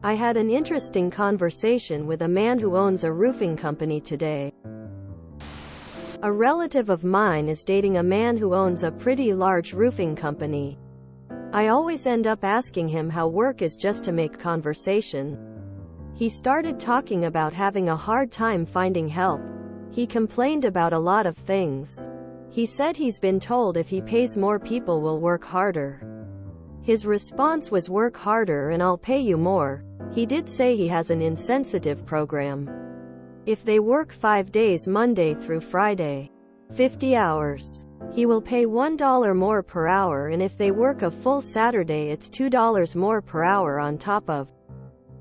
I had an interesting conversation with a man who owns a roofing company today. A relative of mine is dating a man who owns a pretty large roofing company. I always end up asking him how work is just to make conversation. He started talking about having a hard time finding help. He complained about a lot of things. He said he's been told if he pays more people will work harder. His response was, work harder and I'll pay you more. He did say he has an insensitive program. If they work 5 days Monday through Friday, 50 hours, he will pay $1 more per hour, and if they work a full Saturday it's $2 more per hour on top of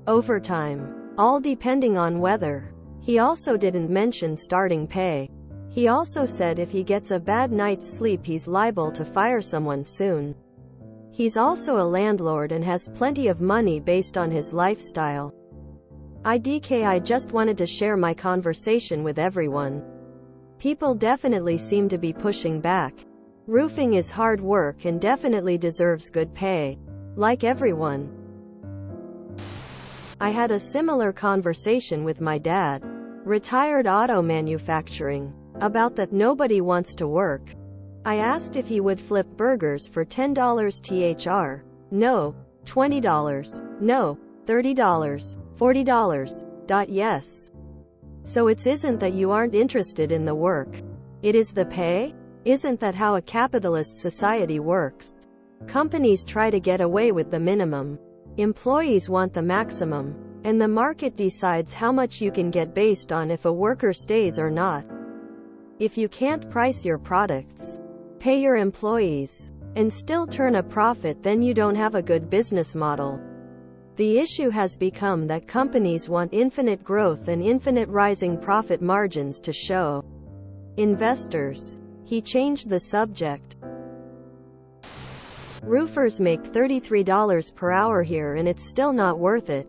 overtime, all depending on weather. He also didn't mention starting pay. He also said if he gets a bad night's sleep he's liable to fire someone soon. He's also a landlord and has plenty of money based on his lifestyle. I just wanted to share my conversation with everyone. People definitely seem to be pushing back. Roofing is hard work and definitely deserves good pay. Like everyone. I had a similar conversation with my dad, retired auto manufacturing, about that nobody wants to work. I asked if he would flip burgers for $10 THR. No. $20. No. $30. $40. Yes. So it isn't that you aren't interested in the work. It is the pay? Isn't that how a capitalist society works? Companies try to get away with the minimum. Employees want the maximum. And the market decides how much you can get based on if a worker stays or not. If you can't price your products, pay your employees, and still turn a profit, then you don't have a good business model. The issue has become that companies want infinite growth and infinite rising profit margins to show investors. He changed the subject. Roofers make $33 per hour here and it's still not worth it.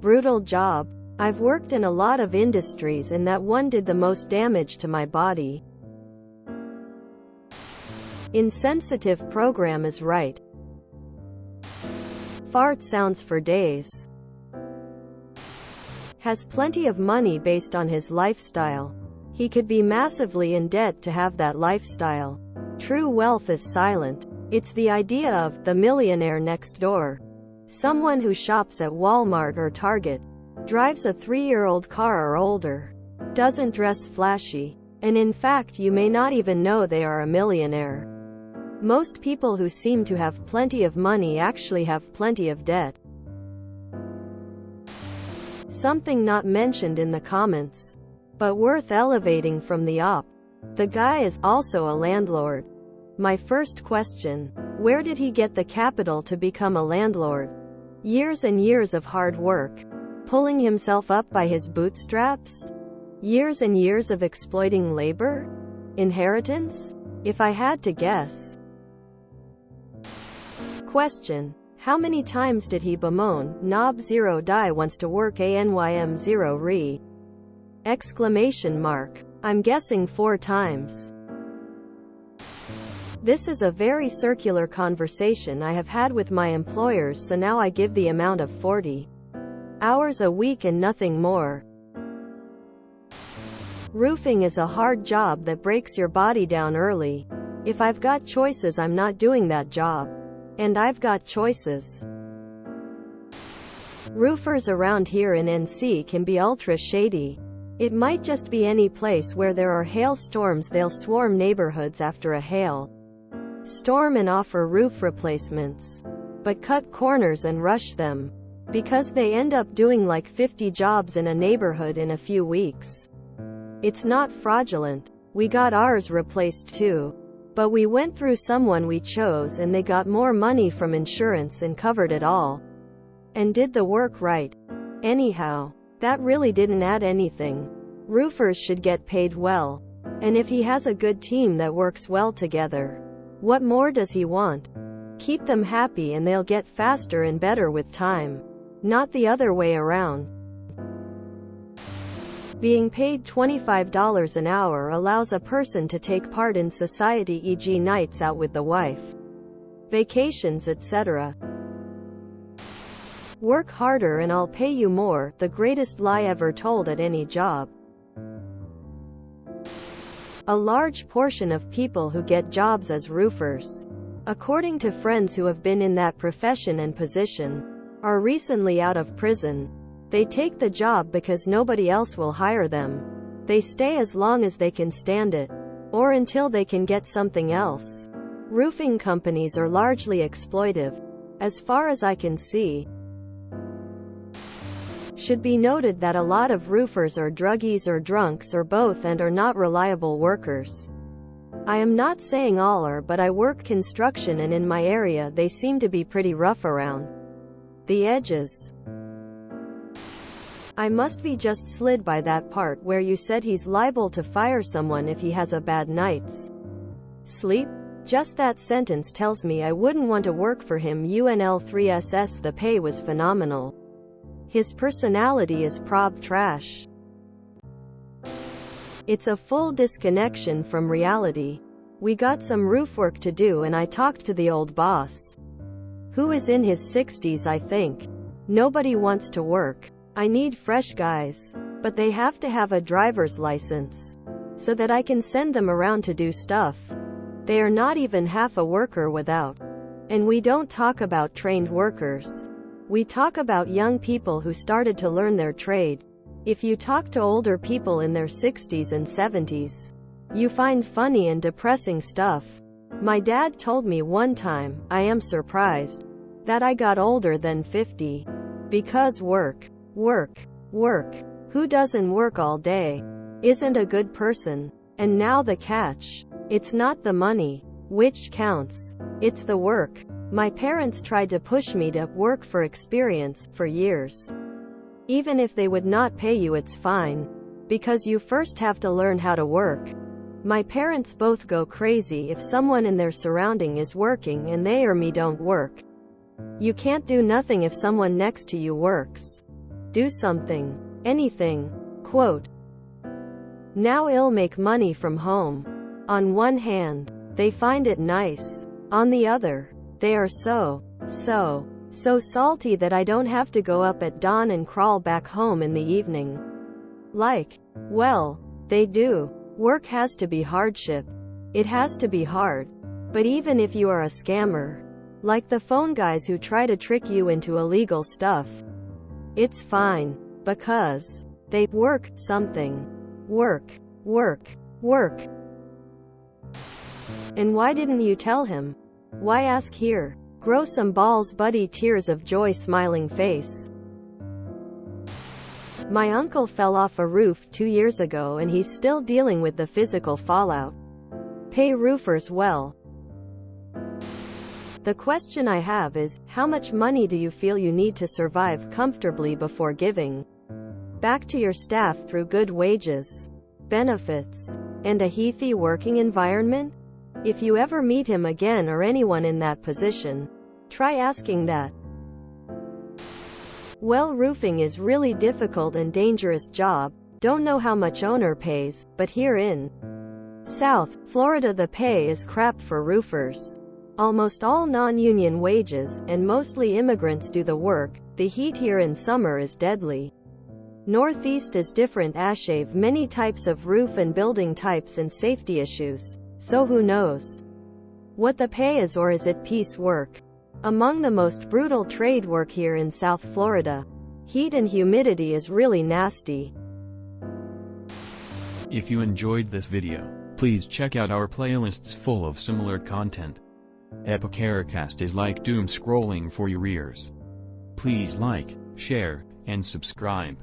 Brutal job. I've worked in a lot of industries and that one did the most damage to my body. Insensitive program is right. Fart sounds for days. Has plenty of money based on his lifestyle. He could be massively in debt to have that lifestyle. True wealth is silent. It's the idea of the millionaire next door. Someone who shops at Walmart or Target, drives a 3-year-old car or older, doesn't dress flashy, and in fact you may not even know they are a millionaire. Most people who seem to have plenty of money actually have plenty of debt. Something not mentioned in the comments, but worth elevating from the op. The guy is also a landlord. My first question: where did he get the capital to become a landlord? Years and years of hard work, pulling himself up by his bootstraps? Years and years of exploiting labor? Inheritance? If I had to guess. Question: how many times did he bemoan, "Knob 0 die wants to work ANYM 0 re?" Exclamation mark. I'm guessing 4 times. This is a very circular conversation I have had with my employers, so now I give the amount of 40 hours a week and nothing more. Roofing is a hard job that breaks your body down early. If I've got choices, I'm not doing that job. And I've got choices. Roofers around here in NC can be ultra shady. It might just be any place where there are hailstorms, they'll swarm neighborhoods after a hail storm and offer roof replacements, but cut corners and rush them, because they end up doing like 50 jobs in a neighborhood in a few weeks. It's not fraudulent. We got ours replaced too. But we went through someone we chose and they got more money from insurance and covered it all. And did the work right. Anyhow, that really didn't add anything. Roofers should get paid well. And if he has a good team that works well together, what more does he want? Keep them happy and they'll get faster and better with time. Not the other way around. Being paid $25 an hour allows a person to take part in society, e.g. nights out with the wife, vacations, etc. Work harder and I'll pay you more, the greatest lie ever told at any job. A large portion of people who get jobs as roofers, according to friends who have been in that profession and position, are recently out of prison. They take the job because nobody else will hire them. They stay as long as they can stand it, or until they can get something else. Roofing companies are largely exploitive, as far as I can see. Should be noted that a lot of roofers are druggies or drunks or both and are not reliable workers. I am not saying all are, but I work construction and in my area they seem to be pretty rough around the edges. I must be just slid by that part where you said he's liable to fire someone if he has a bad night's sleep. Just that sentence tells me I wouldn't want to work for him. UNL3SS. The pay was phenomenal. His personality is prob trash. It's a full disconnection from reality. We got some roof work to do and I talked to the old boss, who is in his 60s I think. Nobody wants to work. I need fresh guys, but they have to have a driver's license so that I can send them around to do stuff. They are not even half a worker without. And we don't talk about trained workers. We talk about young people who started to learn their trade. If you talk to older people in their 60s and 70s, you find funny and depressing stuff. My dad told me one time, I am surprised that I got older than 50. Because work. Who doesn't work all day isn't a good person. And now the catch. It's not the money which counts. It's the work. My parents tried to push me to work for experience for years. Even if they would not pay you, it's fine, because you first have to learn how to work. My parents both go crazy if someone in their surrounding is working and they or me don't work. You can't do nothing if someone next to you works. Do something. Anything. Quote. Now I'll make money from home. On one hand, they find it nice. On the other, they are so salty that I don't have to go up at dawn and crawl back home in the evening. Like, well, they do. Work has to be hardship. It has to be hard. But even if you are a scammer, like the phone guys who try to trick you into illegal stuff, it's fine, because they work something. Work. And why didn't you tell him? Why ask here? Grow some balls, buddy. Tears of joy, smiling face. My uncle fell off a roof 2 years ago and he's still dealing with the physical fallout. Pay roofers well. The question I have is, how much money do you feel you need to survive comfortably before giving back to your staff through good wages, benefits, and a healthy working environment? If you ever meet him again or anyone in that position, try asking that. Well, roofing is really difficult and dangerous job. Don't know how much owner pays, but here in South Florida the pay is crap for roofers. Almost all non-union wages, and mostly immigrants do the work. The heat here in summer is deadly. Northeast is different. Ashave many types of roof and building types and safety issues. So who knows what the pay is, or is it piece work? Among the most brutal trade work here in South Florida. Heat and humidity is really nasty. If you enjoyed this video, please check out our playlists full of similar content. Epicaricast is like doom scrolling for your ears. Please like, share, and subscribe.